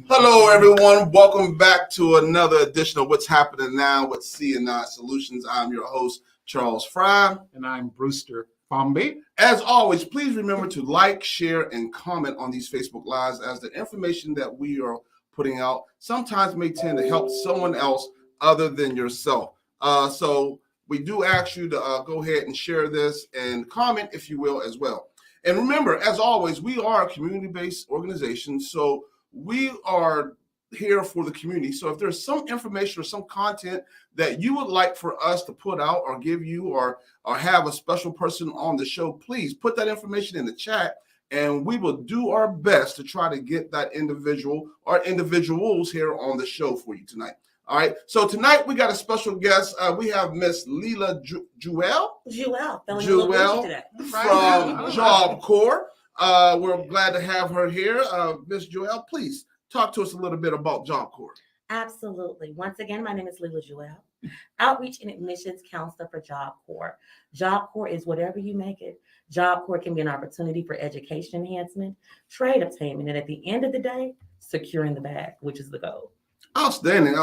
Hello, everyone. Welcome back to another edition of What's Happening Now with C&I Solutions. I'm your host, Charles Fry. And I'm Brewster Bombay. As always, please remember to like, share, and comment on these Facebook Lives, as the information that we are putting out sometimes may tend to help someone else other than yourself. So we do ask you to go ahead and share this and comment, if you will, as well. And remember, as always, we are a community-based organization, so we are here for the community. So if there's some information or some content that you would like for us to put out or give you or have a special person on the show, please put that information in the chat, and we will do our best to try to get that individual or individuals here on the show for you tonight. All right. So tonight we got a special guest. We have Miss Leela Jewell from Job Corps. We're glad to have her here. Miss Jewell, please talk to us a little bit about Job Corps. Absolutely. Once again, my name is Leela Jewell, Outreach and Admissions Counselor for Job Corps. Job Corps is whatever you make it. Job Corps can be an opportunity for education enhancement, trade obtainment, and at the end of the day, securing the bag, which is the goal. Outstanding.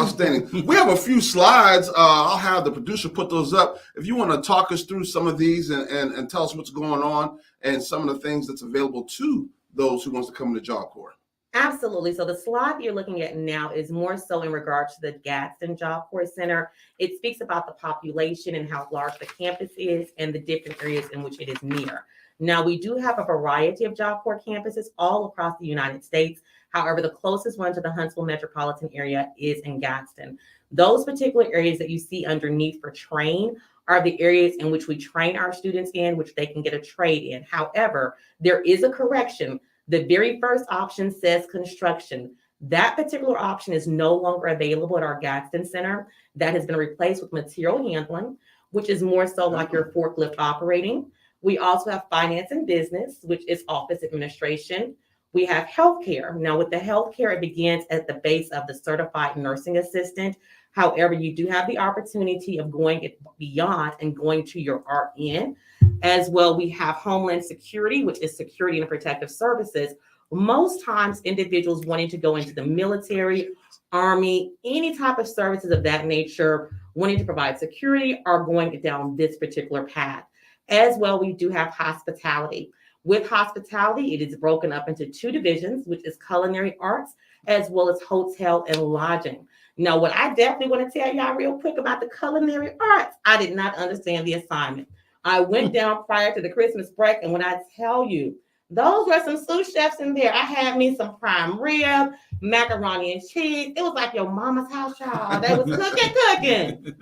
We have a few slides. I'll have the producer put those up. If you want to talk us through some of these and tell us what's going on and some of the things that's available to those who wants to come into Job Corps. Absolutely. So the slide that you're looking at now is more so in regards to the Gadsden Job Corps Center. It speaks about the population and how large the campus is and the different areas in which it is near. Now, we do have a variety of Job Corps campuses all across the United States. However, the closest one to the Huntsville metropolitan area is in Gadsden. Those particular areas that you see underneath for train are the areas in which we train our students in, which they can get a trade in. However, there is a correction. The very first option says construction. That particular option is no longer available at our Gadsden Center. That has been replaced with material handling, which is more so like your forklift operating. We also have finance and business, which is office administration. We have healthcare. Now, with the healthcare, it begins at the base of the certified nursing assistant. However, you do have the opportunity of going beyond and going to your RN. As well, we have Homeland Security, which is security and protective services. Most times, individuals wanting to go into the military, Army, any type of services of that nature, wanting to provide security, are going down this particular path. As well, we do have hospitality. With hospitality, it is broken up into two divisions, which is culinary arts, as well as hotel and lodging. Now, what I definitely want to tell y'all real quick about the culinary arts, I did not understand the assignment. I went down prior to the Christmas break, and when I tell you, those were some sous chefs in there. I had me some prime rib, macaroni and cheese. It was like your mama's house, y'all. They was cooking.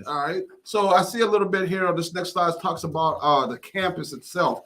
All right. So I see a little bit here on this next slide talks about the campus itself.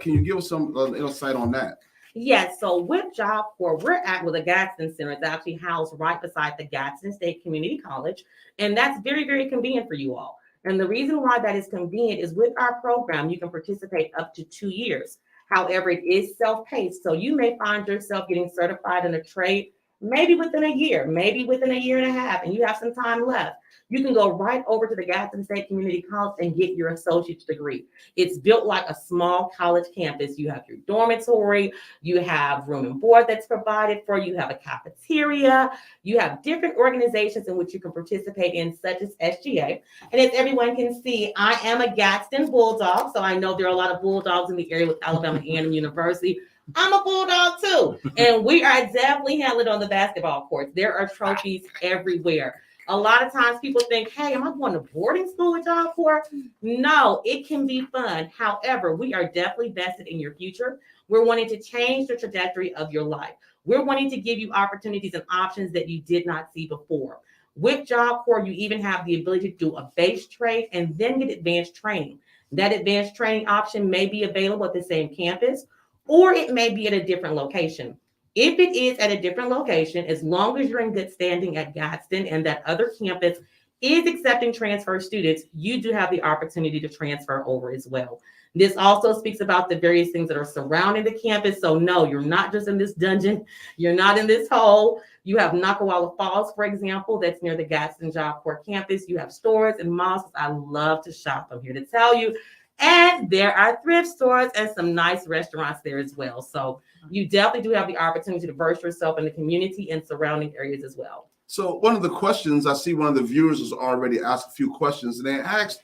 Can you give us some insight on that? Yes. So with Job Corps, we're at the Gadsden Center. It's actually housed right beside the Gadsden State Community College. And that's very, very convenient for you all. And the reason why that is convenient is with our program, you can participate up to 2 years. However, it is self-paced. So you may find yourself getting certified in a trade maybe within a year, maybe within a year and a half, and you have some time left. You can go right over to the Gadsden State Community College and get your associate's degree. It's built like a small college campus. You have your dormitory, you have room and board that's provided for you, have a cafeteria, you have different organizations in which you can participate in, such as SGA. And as everyone can see, I am a Gadsden Bulldog, so I know there are a lot of Bulldogs in the area with Alabama A&M University. I'm a Bulldog too. And we are definitely handling on the basketball courts. There are trophies everywhere. A lot of times people think, hey, am I going to boarding school with Job Corps? No, it can be fun. However, we are definitely vested in your future. We're wanting to change the trajectory of your life. We're wanting to give you opportunities and options that you did not see before. With Job Corps, you even have the ability to do a base trade and then get advanced training. That advanced training option may be available at the same campus, or it may be at a different location. If it is at a different location, as long as you're in good standing at Gadsden and that other campus is accepting transfer students, you do have the opportunity to transfer over as well. This also speaks about the various things that are surrounding the campus. So no, you're not just in this dungeon. You're not in this hole. You have Nakawala Falls, for example, that's near the Gadsden Job Corps campus. You have stores and malls. I love to shop. I'm here to tell you, And there are thrift stores and some nice restaurants there as well. So you definitely do have the opportunity to verse yourself in the community and surrounding areas as well. So one of the questions, I see one of the viewers has already asked a few questions, and they asked,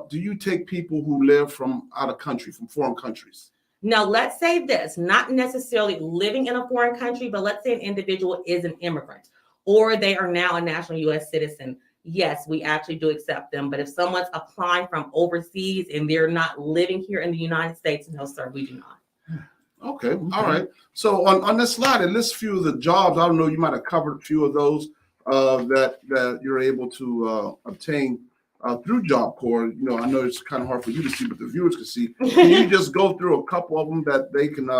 do you take people who live from out of country, from foreign countries? Now, let's say this, not necessarily living in a foreign country, but let's say an individual is an immigrant or they are now a national U.S. citizen. Yes, we actually do accept them. But if someone's applying from overseas and they're not living here in the United States, no, sir, we do not. Okay. All right. So on this slide, it lists a few of the jobs. I don't know, you might have covered a few of those that you're able to obtain through Job Corps. You know, I know it's kind of hard for you to see, but the viewers can see. Can you just go through a couple of them that they can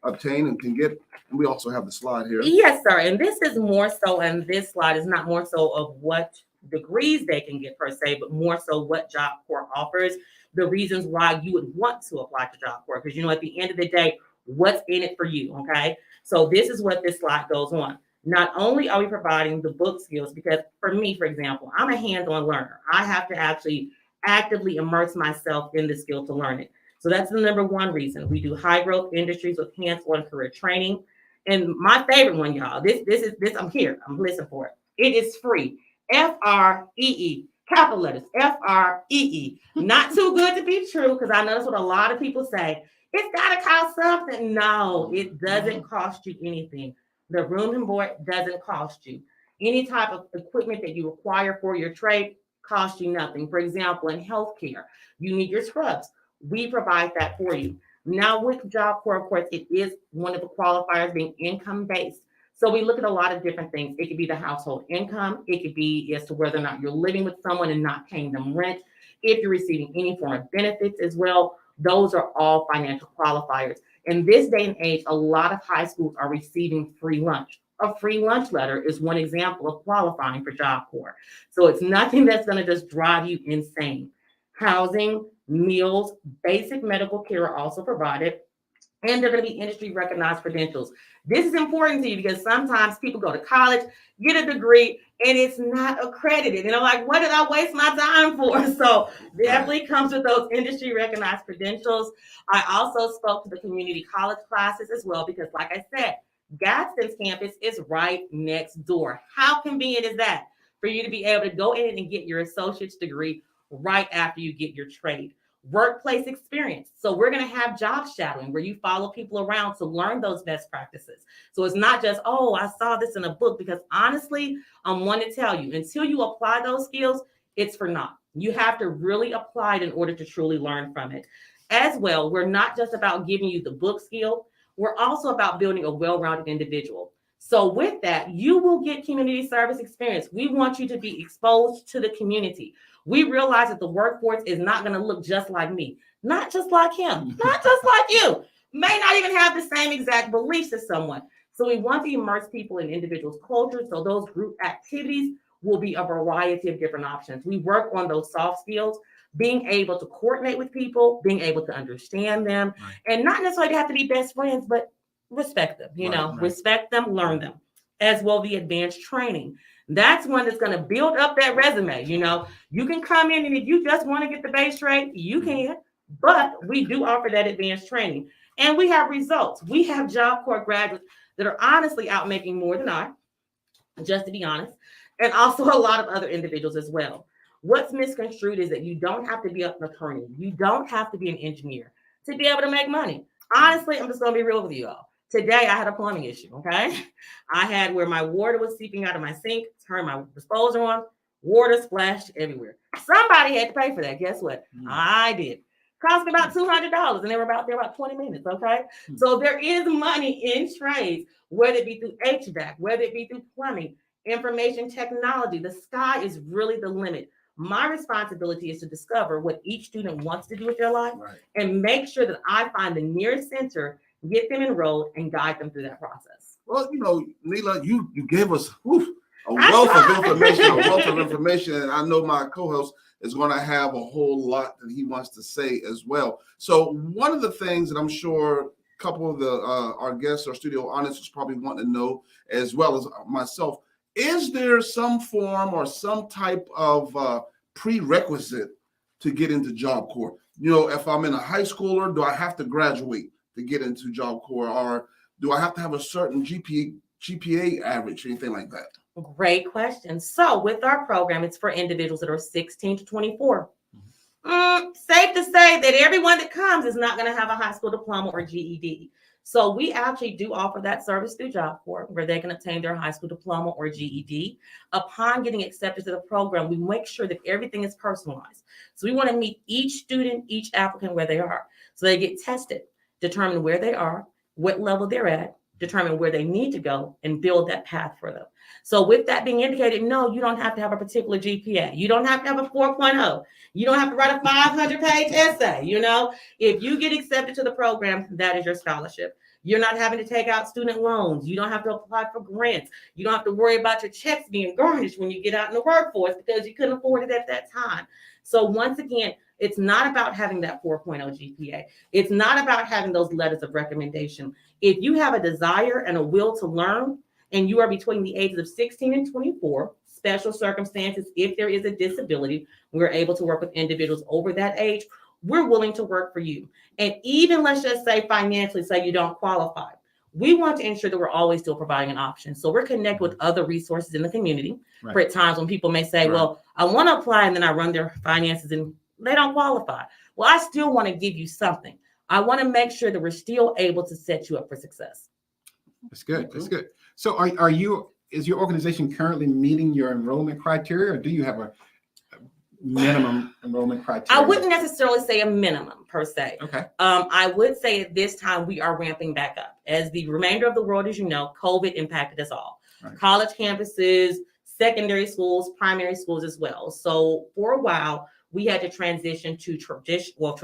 obtain and can get? And we also have the slide here. Yes, sir. And this is more so, and this slide is not more so of what degrees they can get per se, but more so what Job Corps offers, the reasons why you would want to apply to Job Corps. Because, you know, at the end of the day, what's in it for you, okay? So this is what this slide goes on. Not only are we providing the book skills, because for me, for example, I'm a hands-on learner. I have to actually actively immerse myself in the skill to learn it. So that's the number one reason. We do high growth industries with hands-on career training. And my favorite one, y'all, this I'm here. I'm listening for it. It is free. Free, capital letters, Free. Not too good to be true, because I know that's what a lot of people say. It's got to cost something. No, it doesn't cost you anything. The room and board doesn't cost you. Any type of equipment that you require for your trade costs you nothing. For example, in healthcare, you need your scrubs. We provide that for you. Now with Job Corps, of course, it is one of the qualifiers being income-based. So we look at a lot of different things. It could be the household income. It could be as to whether or not you're living with someone and not paying them rent. If you're receiving any form of benefits as well, those are all financial qualifiers. In this day and age, a lot of high schools are receiving free lunch. A free lunch letter is one example of qualifying for Job Corps. So it's nothing that's going to just drive you insane. Housing, meals, basic medical care are also provided. And they're going to be industry recognized credentials. This is important to you because sometimes people go to college, get a degree, and it's not accredited. And I'm like, what did I waste my time for? So definitely comes with those industry recognized credentials. I also spoke to the community college classes as well, because like I said, Gadsden's campus is right next door. How convenient is that for you to be able to go in and get your associate's degree right after you get your trade? Workplace experience. So we're going to have job shadowing where you follow people around to learn those best practices. So it's not just, oh, I saw this in a book, because honestly, I'm one to tell you, until you apply those skills, it's for naught. You have to really apply it in order to truly learn from it. As well, we're not just about giving you the book skill. We're also about building a well-rounded individual. So with that, you will get community service experience. We want you to be exposed to the community. We realize that the workforce is not going to look just like me, not just like him, not just like you, may not even have the same exact beliefs as someone. So we want to immerse people in individuals' cultures. So those group activities will be a variety of different options. We work on those soft skills, being able to coordinate with people, being able to understand them, and not necessarily have to be best friends, but respect them, respect them, learn them, as well the advanced training. That's one that's going to build up that resume. You can come in, and if you just want to get the base rate, you can, but we do offer that advanced training, and we have results. We have Job Corps graduates that are honestly out making more than I, just to be honest, and also a lot of other individuals as well. What's misconstrued is that you don't have to be an attorney. You don't have to be an engineer to be able to make money. Honestly, I'm just going to be real with you all. Today, I had a plumbing issue, okay? I had where my water was seeping out of my sink, turned my disposal on, water splashed everywhere. Somebody had to pay for that. Guess what? I did. Cost me about $200, and they were about 20 minutes, okay? So there is money in trades, whether it be through HVAC, whether it be through plumbing, information technology. The sky is really the limit. My responsibility is to discover what each student wants to do with their life and make sure that I find the nearest center, get them enrolled, and guide them through that process. Well, Neela, you gave us a wealth of information, and I know my co-host is going to have a whole lot that he wants to say as well. So one of the things that I'm sure a couple of our guests, our studio audience, probably want to know, as well as myself, is there some form or some type of prerequisite to get into Job Corps? You know, if I'm in a high schooler, do I have to graduate to get into Job Corps, or do I have to have a certain GPA average or anything like that? Great question. So with our program, it's for individuals that are 16 to 24. Safe to say that everyone that comes is not going to have a high school diploma or GED. So we actually do offer that service through Job Corps where they can obtain their high school diploma or GED. Upon getting accepted to the program, we make sure that everything is personalized. So we want to meet each student, each applicant where they are. So they get tested, determine where they are, what level they're at, determine where they need to go, and build that path for them. So with that being indicated, no, you don't have to have a particular GPA. You don't have to have a 4.0. You don't have to write a 500-page essay. You know, if you get accepted to the program, that is your scholarship. You're not having to take out student loans. You don't have to apply for grants. You don't have to worry about your checks being garnished when you get out in the workforce because you couldn't afford it at that time. So once again, it's not about having that 4.0 GPA. It's not about having those letters of recommendation. If you have a desire and a will to learn, and you are between the ages of 16 and 24, special circumstances, if there is a disability, we're able to work with individuals over that age. We're willing to work for you. And even let's just say financially, say you don't qualify. We want to ensure that we're always still providing an option. So we're connected with other resources in the community. Right. For at times when people may say, well, I want to apply and then I run their finances and they don't qualify. Well, I still want to give you something. I want to make sure that we're still able to set you up for success. That's good. That's good. So is your organization currently meeting your enrollment criteria, or do you have a minimum enrollment criteria? I wouldn't necessarily say a minimum per se. Okay. I would say at this time we are ramping back up. As the remainder of the world, as you know, COVID impacted us all. Right. College campuses, secondary schools, primary schools as well. So for a while, we had to transition to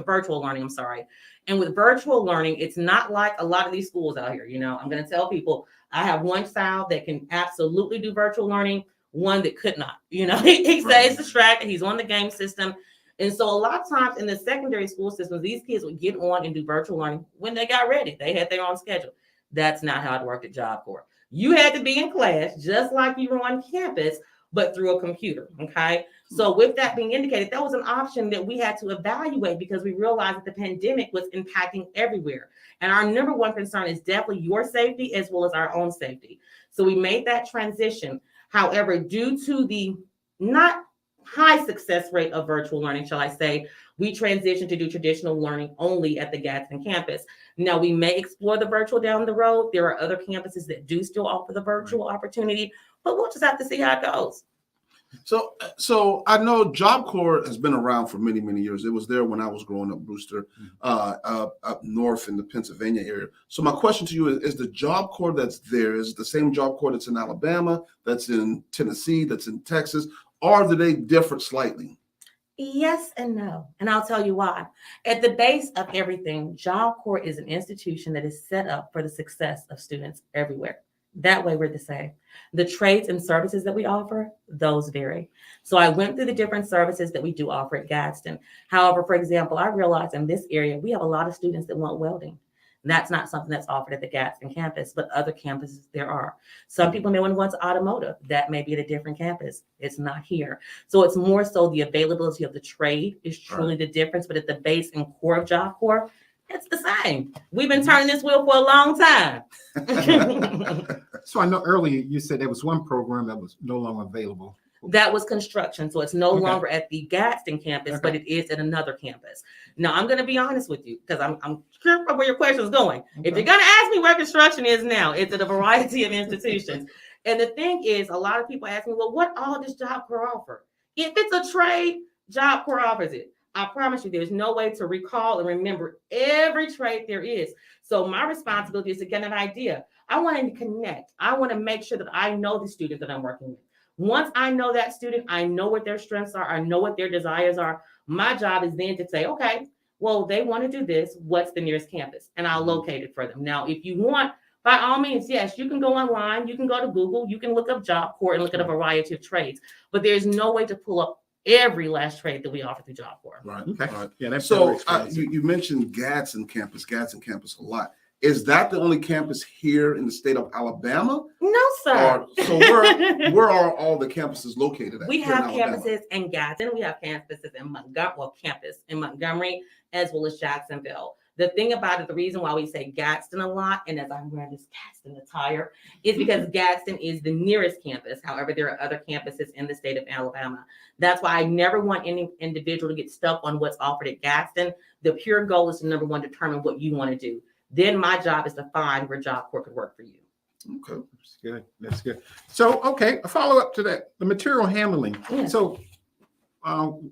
virtual learning, I'm sorry. And with virtual learning, it's not like a lot of these schools out here. You know, I'm going to tell people, I have one child that can absolutely do virtual learning, one that could not. You know, he stays distracted. He's on the game system. And so a lot of times in the secondary school systems, these kids would get on and do virtual learning when they got ready. They had their own schedule. That's not how it worked at Job Corps. You had to be in class just like you were on campus, but through a computer, okay? So with that being indicated, that was an option that we had to evaluate because we realized that the pandemic was impacting everywhere. And our number one concern is definitely your safety as well as our own safety. So we made that transition. However, due to the not high success rate of virtual learning, shall I say, we transitioned to do traditional learning only at the Gadsden campus. Now, we may explore the virtual down the road. There are other campuses that do still offer the virtual opportunity, but we'll just have to see how it goes. So I know Job Corps has been around for many, many years. It was there when I was growing up, Brewster, up north in the Pennsylvania area. So my question to you is the Job Corps that's there, is the same Job Corps that's in Alabama, that's in Tennessee, that's in Texas, or do they differ slightly? Yes and no. And I'll tell you why. At the base of everything, Job Corps is an institution that is set up for the success of students everywhere. That way we're the same. The trades and services that we offer, those vary. So I went through the different services that we do offer at Gadsden. However, for example, I realized in this area, we have a lot of students that want welding. That's not something that's offered at the Gadsden campus, but other campuses there are. Some people may want to go into automotive. That may be at a different campus. It's not here. So it's more so the availability of the trade is truly the difference, but at the base and core of Job Corps, it's the same. We've been turning this wheel for a long time. So I know earlier you said there was one program that was no longer available. That was construction. So it's no longer at the Gadsden campus, but it is at another campus. Now, I'm going to be honest with you because I'm curious where your question is going. If you're going to ask me where construction is now, it's at a variety of institutions. And the thing is, a lot of people ask me, well, what all does Job Corps offer? If it's a trade, Job Corps offers it. I promise you, there's no way to recall and remember every trade there is. So my responsibility is to get an idea. I want to connect. I want to make sure that I know the student that I'm working with. Once I know that student, I know what their strengths are. I know what their desires are. My job is then to say, okay, well, they want to do this. What's the nearest campus? And I'll locate it for them. Now, if you want, by all means, yes, you can go online. You can go to Google. You can look up Job Corps and look at a variety of trades. But there's no way to pull up every last trade that we offer through Job Corps. Right. Okay. Right. Yeah. That's so you mentioned Gadsden campus a lot. Is that the only campus here in the state of Alabama? No, sir. So where are all the campuses located at? We here in have Alabama? campuses in Gadsden. We have campuses in Montgomery, as well as Jacksonville. The thing about it, the reason why we say Gadsden a lot, and as I'm wearing this Gadsden attire, is because Gadsden is the nearest campus. However, there are other campuses in the state of Alabama. That's why I never want any individual to get stuck on what's offered at Gadsden. The pure goal is to, number one, determine what you want to do. Then my job is to find where Job Corps could work for you. Okay. That's good. That's good. So, okay, a follow up to that, the material handling. Yes. So,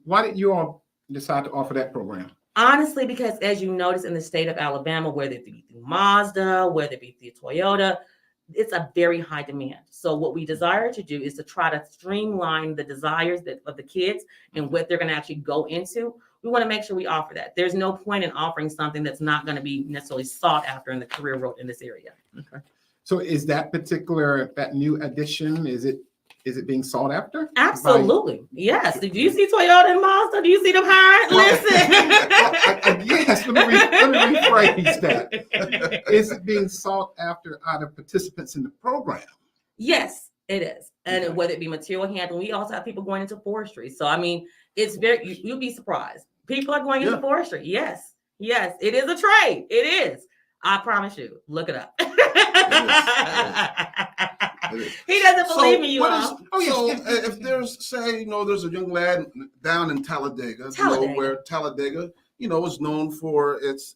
why did you all decide to offer that program? Honestly, because as you notice in the state of Alabama, whether it be through Mazda, whether it be through Toyota, it's a very high demand. So what we desire to do is to try to streamline the desires of the kids and what they're going to actually go into. We want to make sure we offer that. There's no point in offering something that's not going to be necessarily sought after in the career world in this area. Okay. So is that new addition, is it being sought after? Absolutely. Yes. Do you see Toyota and Mazda? Do you see them hiring? Listen. Yes, let me rephrase that. Is it being sought after out of participants in the program? Yes, it is. And Okay. whether it be material handling, we also have people going into forestry. So, I mean, it's you'll be surprised. People are going into forestry. Yes. Yes. It is a trade. It is. I promise you. Look it up. He doesn't believe me, you all. If there's, say, there's a young lad down in Talladega, where Talladega, is known for its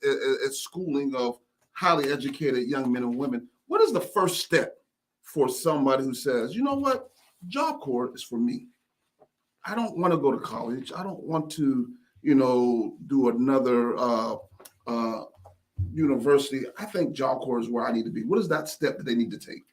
schooling of highly educated young men and women. What is the first step for somebody who says, you know what, Job Corps is for me? I don't want to go to college. I don't want to, do another university. I think Job Corps is where I need to be. What is that step that they need to take?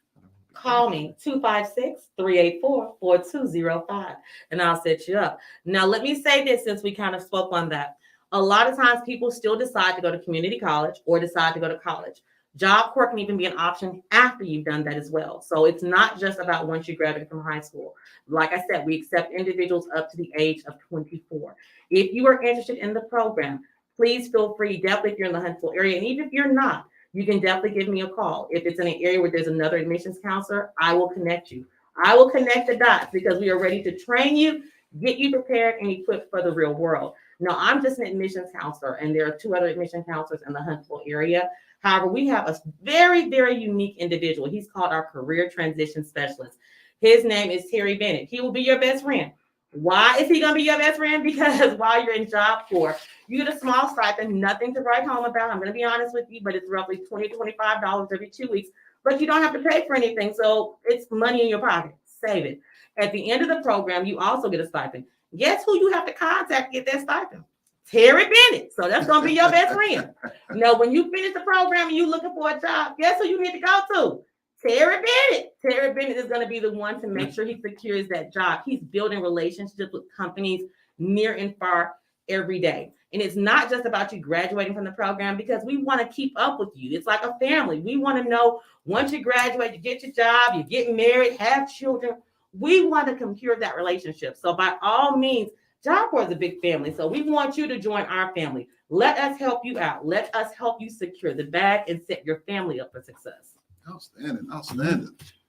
Call me 256-384-4205 and I'll set you up. Now, let me say this since we kind of spoke on that. A lot of times people still decide to go to community college or decide to go to college. Job Corps can even be an option after you've done that as well. So it's not just about once you graduate from high school. Like I said, we accept individuals up to the age of 24. If you are interested in the program, please feel free, definitely if you're in the Huntsville area, and even if you're not, you can definitely give me a call. If it's in an area where there's another admissions counselor, I will connect you. I will connect the dots because we are ready to train you, get you prepared and equipped for the real world. Now, I'm just an admissions counselor, and there are 2 other admission counselors in the Huntsville area. However, we have a very, very unique individual. He's called our career transition specialist. His name is Terry Bennett. He will be your best friend. Why is he going to be your best friend? Because while you're in Job Corps, you get a small stipend, nothing to write home about. I'm going to be honest with you, but it's roughly $20 to $25 every 2 weeks. But you don't have to pay for anything, so it's money in your pocket. Save it. At the end of the program, you also get a stipend. Guess who you have to contact to get that stipend? Terry Bennett. So that's going to be your best friend. Now, when you finish the program and you're looking for a job, guess who you need to go to? Terry Bennett. Terry Bennett is going to be the one to make sure he secures that job. He's building relationships with companies near and far every day. And it's not just about you graduating from the program because we want to keep up with you. It's like a family. We want to know once you graduate, you get your job, you get married, have children. We want to secure that relationship. So by all means, Job Corps is a big family. So we want you to join our family. Let us help you out. Let us help you secure the bag and set your family up for success. Outstanding.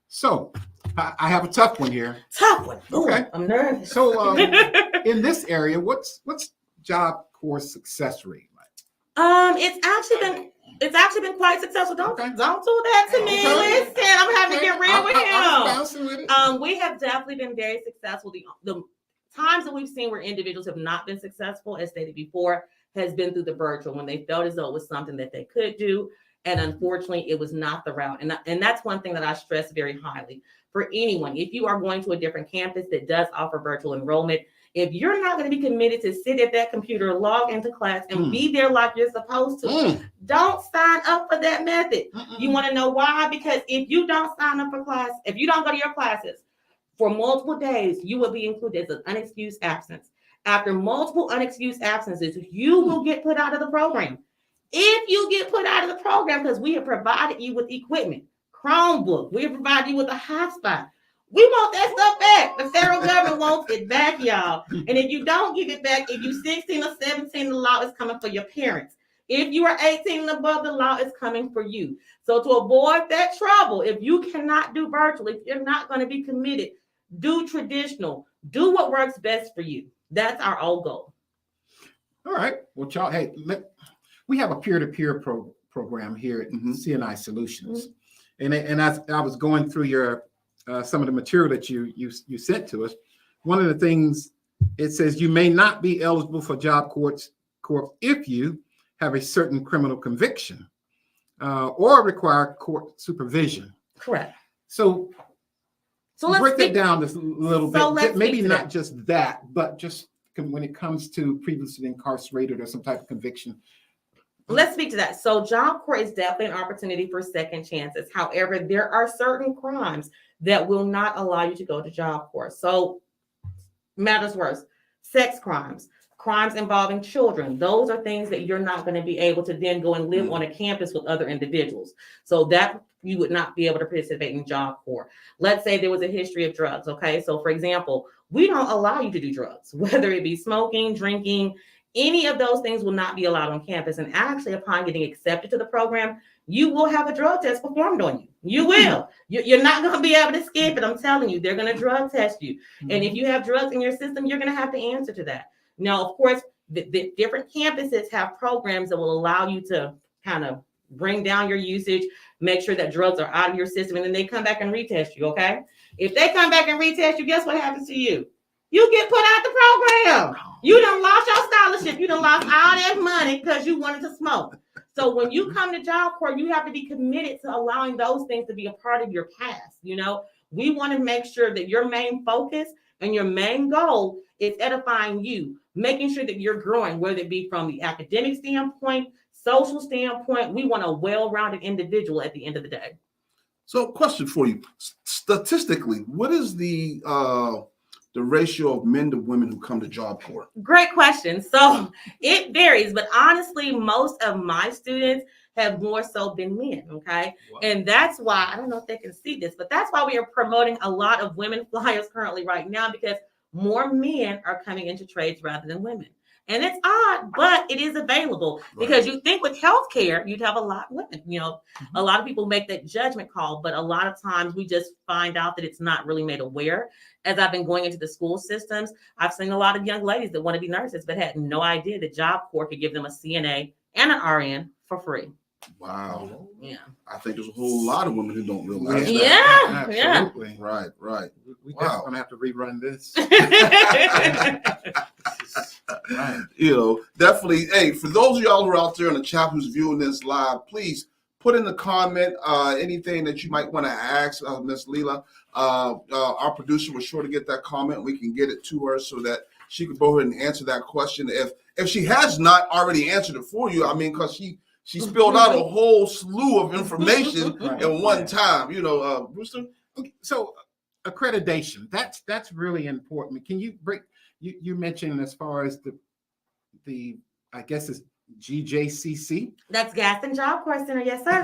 So I have a tough one here. Tough one. Ooh, Okay. I'm nervous. So in this area, what's Job Corps success rate like? It's actually been quite successful. Don't do that to me. Okay. Listen, I'm having to get real with I'm him. bouncing with it. We have definitely been very successful. The times that we've seen where individuals have not been successful, as stated before, has been through the virtual when they felt as though it was something that they could do. And unfortunately, it was not the route. And that's one thing that I stress very highly for anyone. If you are going to a different campus that does offer virtual enrollment, if you're not going to be committed to sit at that computer, log into class, and be there like you're supposed to, don't sign up for that method. You want to know why? Because if you don't sign up for class, if you don't go to your classes for multiple days, you will be included as an unexcused absence. After multiple unexcused absences, you will get put out of the program. If you get put out of the program, because we have provided you with equipment, Chromebook, we have provided you with a hotspot. We want that stuff back. The federal government wants it back, y'all. And if you don't give it back, if you're 16 or 17, the law is coming for your parents. If you are 18 and above, the law is coming for you. So to avoid that trouble, if you cannot do virtual, if you're not going to be committed, do traditional. Do what works best for you. That's our old goal. All right. Well, y'all, hey, we have a peer-to-peer program here at CNI Solutions. And as I was going through your some of the material that you sent to us, one of the things it says you may not be eligible for Job Corps if you have a certain criminal conviction or require court supervision. Correct. So let's break that down just a little bit. Maybe not just that, but just when it comes to previously incarcerated or some type of conviction. Let's speak to that. So Job Corps is definitely an opportunity for second chances. However, there are certain crimes that will not allow you to go to Job Corps. So matters worse, sex crimes, crimes involving children. Those are things that you're not going to be able to then go and live on a campus with other individuals. So that you would not be able to participate in Job Corps. Let's say there was a history of drugs. Okay. So for example, we don't allow you to do drugs, whether it be smoking, drinking, any of those things will not be allowed on campus. And actually, upon getting accepted to the program, you will have a drug test performed on you. You will. You're not going to be able to skip it. I'm telling you, they're going to drug test you. And if you have drugs in your system, you're going to have to answer to that. Now, of course, the different campuses have programs that will allow you to kind of bring down your usage, make sure that drugs are out of your system, and then they come back and retest you, okay? If they come back and retest you, guess what happens to you? You get put out the program. You done lost your scholarship. You done lost all that money because you wanted to smoke. So when you come to Job Corps, you have to be committed to allowing those things to be a part of your past. You know, we want to make sure that your main focus and your main goal is edifying you, making sure that you're growing, whether it be from the academic standpoint, social standpoint. We want a well-rounded individual at the end of the day. So question for you. Statistically, what is the ratio of men to women who come to Job Corps? Great question. So it varies, but honestly, most of my students have more so been men. Okay. Wow. And that's why, I don't know if they can see this, but that's why we are promoting a lot of women flyers currently right now, because more men are coming into trades rather than women. And it's odd, but it is available, because you think with healthcare, you'd have a lot of women. You know, a lot of people make that judgment call, but a lot of times we just find out that it's not really made aware. As I've been going into the school systems, I've seen a lot of young ladies that want to be nurses, but had no idea that Job Corps could give them a CNA and an RN for free. Wow. Yeah. I think there's a whole lot of women who don't realize that. Yeah. Absolutely. Right. We definitely going to have to rerun this. Right. You know, definitely. Hey, for those of y'all who are out there in the chat who's viewing this live, please put in the comment anything that you might want to ask Miss Leela. Our producer was sure to get that comment. We can get it to her so that she could go ahead and answer that question. If she has not already answered it for you, I mean, because she spilled out a whole slew of information in one time. You know, Brewster. Okay, so accreditation, that's really important. Can you break? You mentioned as far as the I guess it's GJCC. That's Gaston Job Corps Center, yes, sir.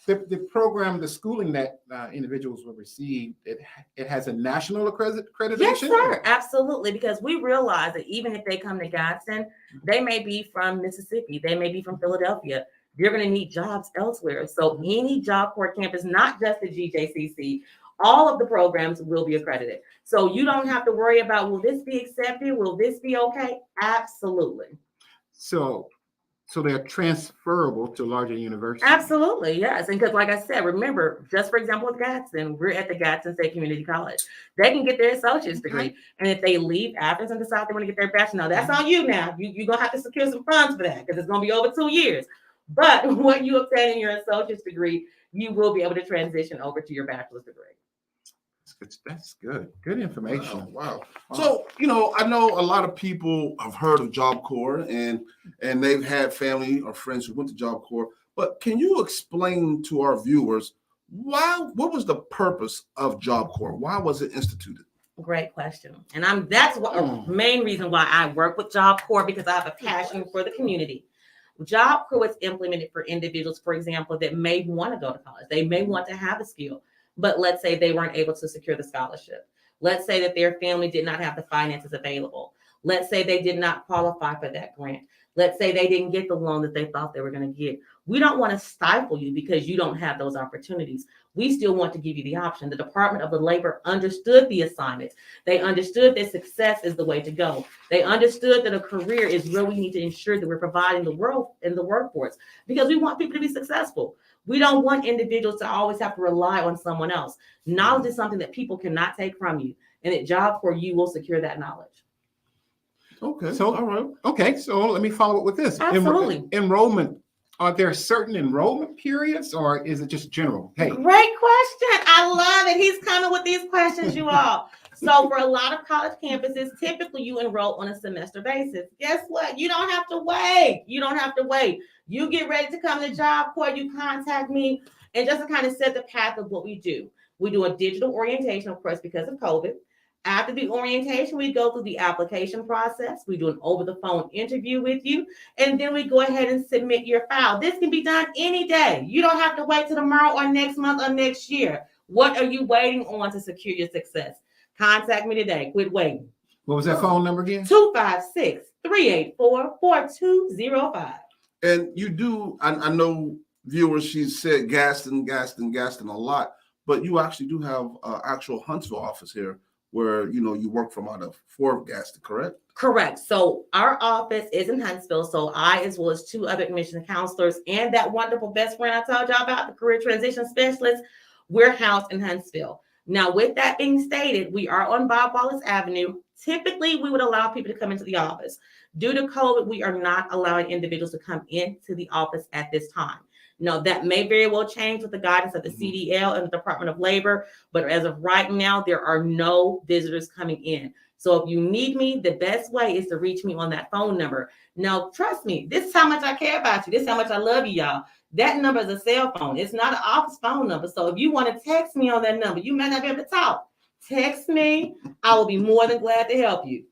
The program, the schooling that individuals will receive, it has a national accreditation? Yes, sir, absolutely, because we realize that even if they come to Gadsden, they may be from Mississippi, they may be from Philadelphia. You're going to need jobs elsewhere. So any Job Corps campus, not just the GJCC, all of the programs will be accredited. So you don't have to worry about, will this be accepted? Will this be okay? Absolutely. So they're transferable to larger universities? Absolutely, yes. And because, like I said, remember, just for example, with Gadsden, we're at the Gadsden State Community College. They can get their associate's degree. And if they leave after and decide they want to get their bachelor's, now that's on you now. You're going to have to secure some funds for that, because it's going to be over 2 years. But what you obtain in your associate's degree, you will be able to transition over to your bachelor's degree. That's good. Good information. Wow. So, you know, I know a lot of people have heard of Job Corps and they've had family or friends who went to Job Corps. But can you explain to our viewers what was the purpose of Job Corps? Why was it instituted? Great question. And that's the main reason why I work with Job Corps, because I have a passion for the community. Job Corps is implemented for individuals, for example, that may want to go to college. They may want to have a skill, but let's say they weren't able to secure the scholarship. Let's say that their family did not have the finances available. Let's say they did not qualify for that grant. Let's say they didn't get the loan that they thought they were going to get. We don't want to stifle you because you don't have those opportunities. We still want to give you the option. The Department of Labor understood the assignments. They understood that success is the way to go. They understood that a career is where we need to ensure that we're providing the world in the workforce because we want people to be successful. We don't want individuals to always have to rely on someone else. Knowledge is something that people cannot take from you, and a job for you will secure that knowledge. Okay. So, all right. Okay, so let me follow up with this. Absolutely. Enrollment. Are there certain enrollment periods, or is it just general? Hey, Great question. I love it. He's coming with these questions, you all. So for a lot of college campuses, typically you enroll on a semester basis. Guess what? You don't have to wait. You don't have to wait. You get ready to come to Job Corps, you contact me, and just to kind of set the path of what we do. We do a digital orientation, of course, because of COVID. After the orientation, we go through the application process. We do an over-the-phone interview with you, and then we go ahead and submit your file. This can be done any day. You don't have to wait till tomorrow or next month or next year. What are you waiting on to secure your success? Contact me today. Quit waiting. what was that phone number again? 256-384-4205. And you do, I know viewers, she said Gaston a lot, but you actually do have an actual Huntsville office here where, you work from out of Fort Gaston, correct? Correct. So our office is in Huntsville. So I, as well as two other admission counselors and that wonderful best friend I told y'all about, the career transition specialist, we're housed in Huntsville. Now, with that being stated, we are on Bob Wallace Avenue. Typically, we would allow people to come into the office. Due to COVID, we are not allowing individuals to come into the office at this time. Now, that may very well change with the guidance of the CDL and the Department of Labor, but as of right now, there are no visitors coming in. So if you need me, the best way is to reach me on that phone number. Now, trust me, this is how much I care about you. This is how much I love you, y'all. That number is a cell phone. It's not an office phone number. So if you want to text me on that number, you may not be able to talk. Text me. I will be more than glad to help you.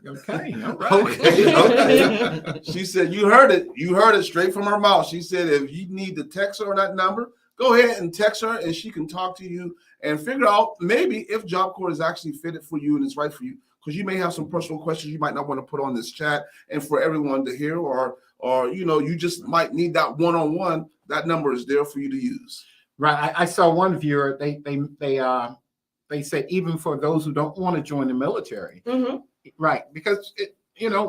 Okay. All right. Okay. She said, you heard it. You heard it straight from her mouth. She said, if you need to text her on that number, go ahead and text her and she can talk to you and figure out maybe if Job Corps is actually fitted for you and it's right for you. Because you may have some personal questions you might not want to put on this chat and for everyone to hear, or you just might need that one-on-one. That number is there for you to use. Right. I saw one viewer. They said even for those who don't want to join the military. Mm-hmm. Right, because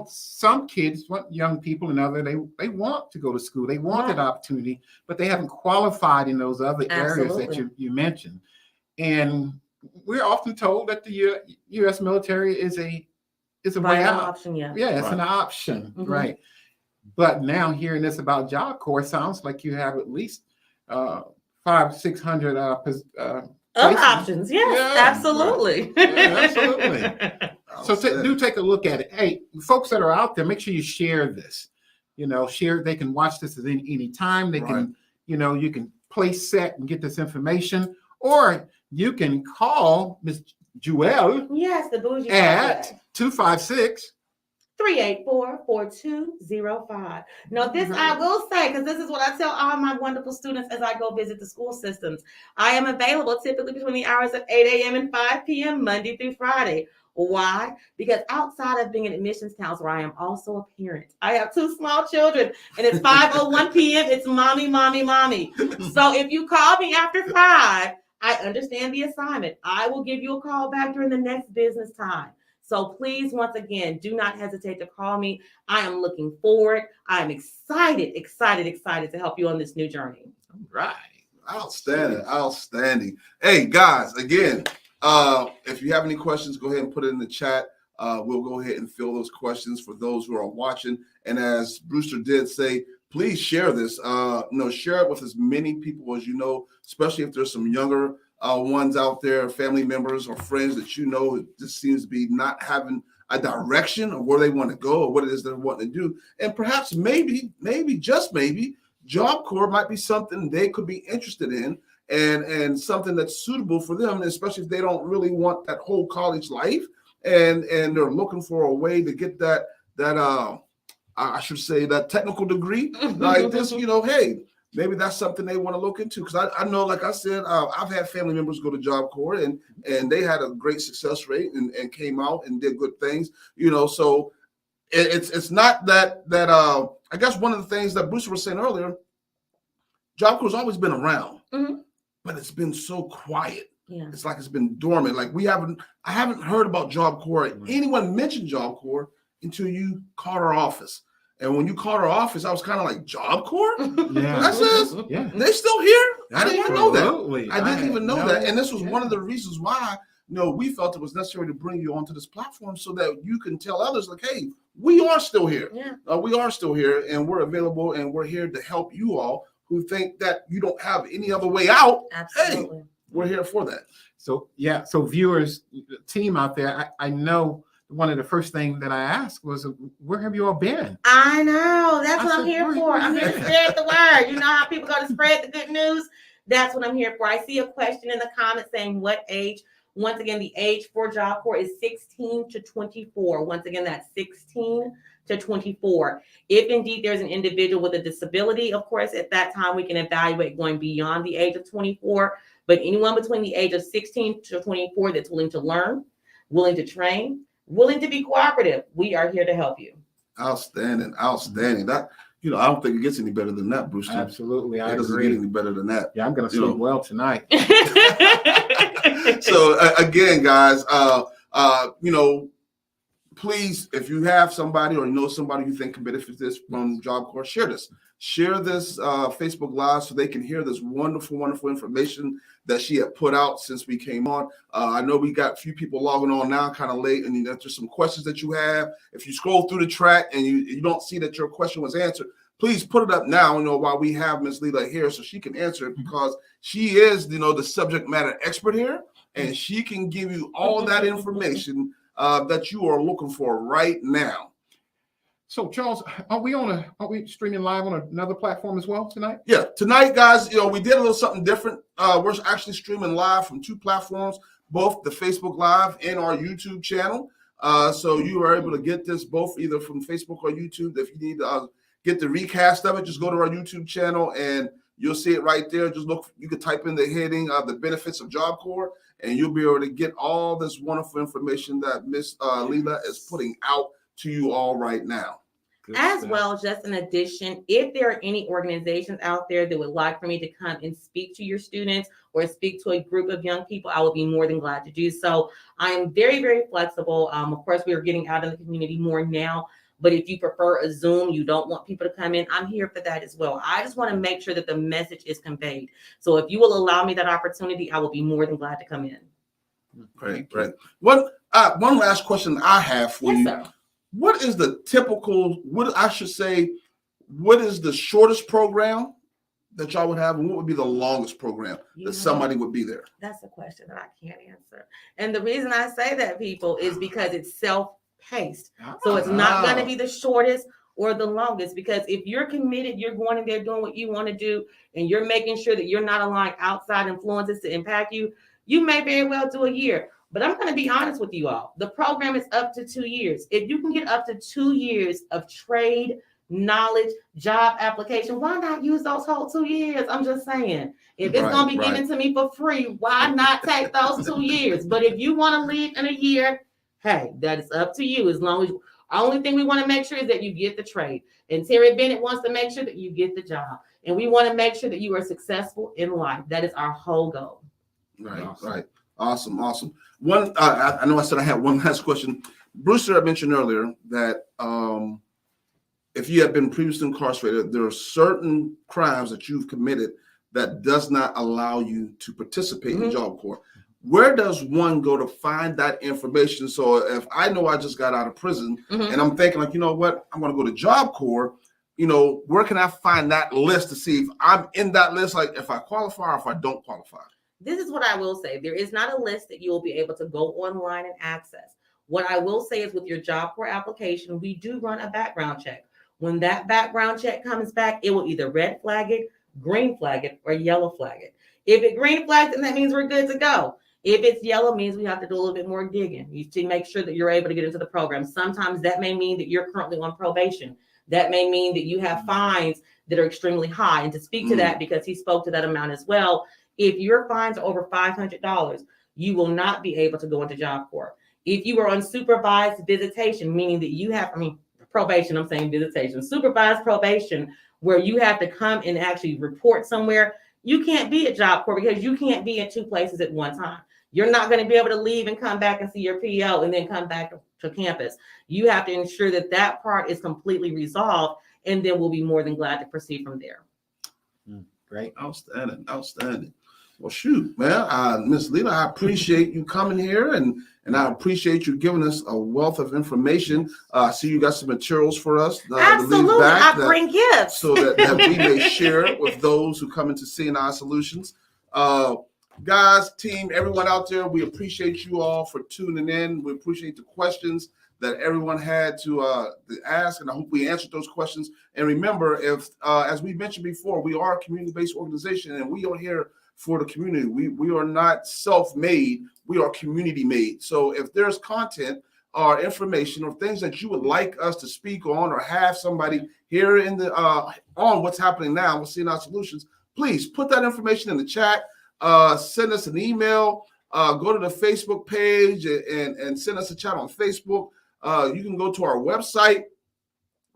some kids, young people and other, they want to go to school, they want that opportunity, but they haven't qualified in those other areas that you mentioned. And we're often told that the U.S. military is a way out. Option, yeah, it's an option, right? But now hearing this about Job Corps sounds like you have at least 500-600 options. Yes, absolutely. Right. Yeah, absolutely. So do take a look at it. Hey, folks that are out there, make sure you share this. Share. They can watch this at any time. They can, you can place set and get this information, or you can call Miss Jewel. Yes, the bougie at 256-384-4205. Now, this I will say, because this is what I tell all my wonderful students as I go visit the school systems. I am available typically between the hours of 8 a.m. and 5 p.m. Monday through Friday. Why? Because outside of being an admissions counselor, I am also a parent. I have 2 small children, and it's 5:01 p.m. It's mommy. So if you call me after 5, I understand the assignment. I will give you a call back during the next business time. So please, once again, do not hesitate to call me. I am looking forward. I am excited to help you on this new journey. All right. Outstanding. Hey, guys, again, if you have any questions, go ahead and put it in the chat. We'll go ahead and fill those questions for those who are watching. And as Brewster did say, please share this. Share it with as many people as you know, especially if there's some younger ones out there, family members or friends that who just seems to be not having a direction of where they want to go or what it is they're wanting to do. And perhaps maybe, just maybe, Job Corps might be something they could be interested in and something that's suitable for them, especially if they don't really want that whole college life and they're looking for a way to get that I should say that technical degree like this. Hey, maybe that's something they want to look into. Because I know, like I said, I've had family members go to Job Corps and they had a great success rate and came out and did good things, so it's not that I guess one of the things that Bruce was saying earlier, Job Corps has always been around, but it's been so quiet. Yeah. It's like it's been dormant. Like I haven't heard about Job Corps. Anyone mentioned Job Corps until you called our office. And when you called our office, I was kind of like, Job Corps? Yeah. That says, Yeah. they still here? I didn't even know that. Absolutely. I didn't even know that. And this was Yeah. one of the reasons why, we felt it was necessary to bring you onto this platform so that you can tell others, like, hey, we are still here. Yeah. We are still here, and we're available, and we're here to help you all who think that you don't have any other way out. Absolutely. Hey, we're here for that. So, so viewers, team out there, I know one of the first things that I asked was, where have you all been? I know. That's what I'm here where for. you I'm here to been? spread the word. You know how people go to spread the good news? That's what I'm here for. I see a question in the comments saying what age. Once again, the age for Job Corps is 16 to 24. Once again, that's 16 to 24. If indeed there's an individual with a disability, of course, at that time we can evaluate going beyond the age of 24. But anyone between the age of 16 to 24 that's willing to learn, willing to train, willing to be cooperative, we are here to help you. Outstanding. That, I don't think it gets any better than that, Bruce. Absolutely. I It doesn't agree. get any better than that. Yeah, I'm going to sleep well tonight. So again, guys, please, if you have somebody or somebody you think can benefit this from Job Corps, share this. Share this Facebook Live so they can hear this wonderful, wonderful information that she had put out since we came on. I know we got a few people logging on now, kind of late, and there's some questions that you have. If you scroll through the track and you don't see that your question was answered, please put it up now, while we have Ms. Leela here so she can answer it, because she is, the subject matter expert here, and she can give you all that information that you are looking for right now. So, Charles, are we streaming live on another platform as well tonight? Yeah, tonight, guys, we did a little something different. We're actually streaming live from two platforms, both the Facebook Live and our YouTube channel. So you are able to get this both either from Facebook or YouTube. If you need to get the recast of it, just go to our YouTube channel and you'll see it right there. Just look, you can type in the heading of the benefits of Job Corps, and you'll be able to get all this wonderful information that Miss Leela is putting out to you all right now. As well, just in addition, if there are any organizations out there that would like for me to come and speak to your students or speak to a group of young people, I would be more than glad to do so. I am very, very flexible. Of course, we are getting out in the community more now, but if you prefer a Zoom, you don't want people to come in, I'm here for that as well. I just want to make sure that the message is conveyed. So if you will allow me that opportunity, I will be more than glad to come in. Great. One last question I have for you. Sir. What is the typical, what is the shortest program that y'all would have, and what would be the longest program that somebody would be there? That's a question that I can't answer. And the reason I say that, people, is because it's self-paced. So it's not going to be the shortest or the longest, because if you're committed, you're going in there doing what you want to do, and you're making sure that you're not allowing outside influences to impact you, you may very well do a year. But I'm going to be honest with you all. The program is up to 2 years. If you can get up to 2 years of trade, knowledge, job application, why not use those whole 2 years? I'm just saying. If it's going to be given to me for free, why not take those 2 years? But if you want to leave in a year, hey, that is up to you. As long as only thing we want to make sure is that you get the trade. And Terry Bennett wants to make sure that you get the job. And we want to make sure that you are successful in life. That is our whole goal. Right. Awesome. One, I know I said I had one last question. Brewster had mentioned earlier that if you have been previously incarcerated, there are certain crimes that you've committed that does not allow you to participate in Job Corps. Where does one go to find that information? So if I know I just got out of prison and I'm thinking, like, you know what, I'm going to go to Job Corps, where can I find that list to see if I'm in that list, like if I qualify or if I don't qualify? This is what I will say. There is not a list that you will be able to go online and access. What I will say is with your Job Corps application, we do run a background check. When that background check comes back, it will either red flag it, green flag it, or yellow flag it. If it green flags, then that means we're good to go. If it's yellow, it means we have to do a little bit more digging to make sure that you're able to get into the program. Sometimes that may mean that you're currently on probation. That may mean that you have fines that are extremely high. And to speak to that, because he spoke to that amount as well, if your fines are over $500, you will not be able to go into Job Corps. If you are on supervised visitation, meaning that you have, probation, I'm saying visitation, supervised probation, where you have to come and actually report somewhere, you can't be at Job Corps because you can't be in two places at one time. You're not going to be able to leave and come back and see your PO and then come back to campus. You have to ensure that that part is completely resolved, and then we'll be more than glad to proceed from there. Great. Outstanding. Well, shoot, man, Ms. Leela, I appreciate you coming here, and I appreciate you giving us a wealth of information. I see you got some materials for us. Absolutely, I bring gifts. So that we may share it with those who come into CNI Solutions. Guys, team, everyone out there, we appreciate you all for tuning in. We appreciate the questions that everyone had to ask, and I hope we answered those questions. And remember, if as we mentioned before, we are a community-based organization, and we are here for the community. We are not self-made, we are community-made. So if there's content or information or things that you would like us to speak on, or have somebody here in the on what's happening now with CNI Solutions, please put that information in the chat. Send us an email. Go to the Facebook page and send us a chat on Facebook. You can go to our website,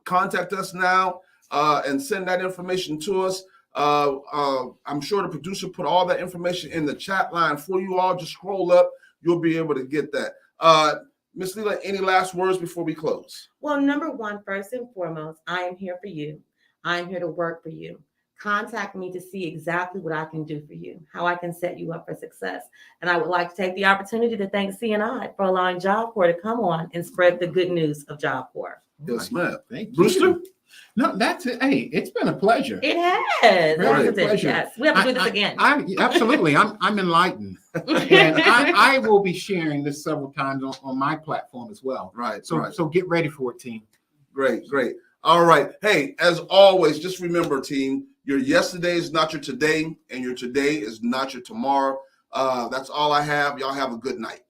contact us now, and send that information to us. I'm sure the producer put all that information in the chat line for you all. Just scroll up, you'll be able to get that. Ms. Leela, any last words before we close? Well, number one, first and foremost, I am here for you. I am here to work for you. Contact me to see exactly what I can do for you, how I can set you up for success. And I would like to take the opportunity to thank CNI for allowing Job Corps to come on and spread the good news of Job Corps. Yes, ma'am. Thank you. Brewster? No, that's it. Hey, it's been a pleasure. It has. Very Hasn't it? pleasure. Yes. We have to do this again. Absolutely. I'm enlightened. And I will be sharing this several times on my platform as well. Right. So get ready for it, team. Great. All right. Hey, as always, just remember, team, your yesterday is not your today, and your today is not your tomorrow. That's all I have. Y'all have a good night.